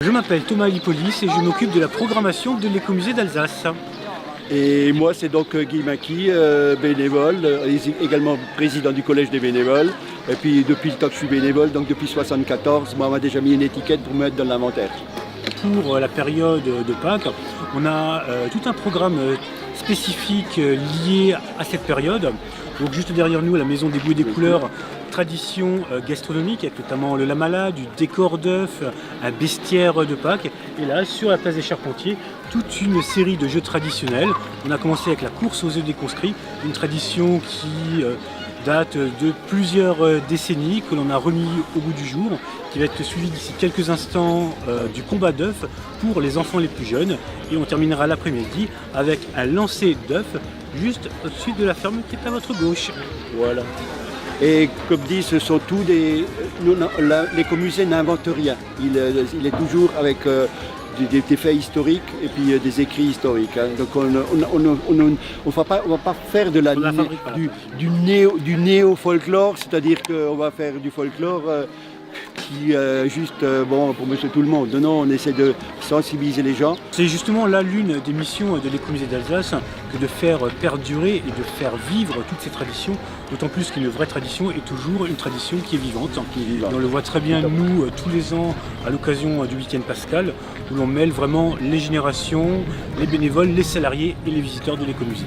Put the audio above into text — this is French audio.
Je m'appelle Thomas Lipolis et je m'occupe de la programmation de l'écomusée d'Alsace. Et moi, c'est donc Guy Maquis, bénévole, également président du collège des bénévoles. Et puis, depuis le temps que je suis bénévole, donc depuis 1974, moi, on m'a déjà mis une étiquette pour me mettre dans l'inventaire. Pour la période de Pâques, on a tout un programme spécifique lié à cette période. Donc, juste derrière nous, la maison des goûts et des couleurs, tradition gastronomique, avec notamment le lamala, du décor d'œufs, un bestiaire de Pâques. Et là, sur la place des Charpentiers, toute une série de jeux traditionnels. On a commencé avec la course aux œufs des conscrits, une tradition qui date de plusieurs décennies, que l'on a remis au goût du jour, qui va être suivi d'ici quelques instants du combat d'œufs pour les enfants les plus jeunes. Et on terminera l'après-midi avec un lancer d'œufs juste au-dessus de la ferme qui est à votre gauche. Voilà. Et comme dit, ce sont tous l'écomusée n'invente rien. Il est toujours avec des faits historiques et puis des écrits historiques. Hein. Donc on va pas faire de du néo-folklore, c'est-à-dire qu'on va faire du folklore qui juste bon pour monsieur tout le monde. Non, on essaie de sensibiliser les gens. C'est justement là l'une des missions de l'écomusée d'Alsace, que de faire perdurer et de faire vivre toutes ces traditions, d'autant plus qu'une vraie tradition est toujours une tradition qui est vivante. Et on le voit très bien nous tous les ans à l'occasion du week-end pascal, où l'on mêle vraiment les générations, les bénévoles, les salariés et les visiteurs de l'écomusée.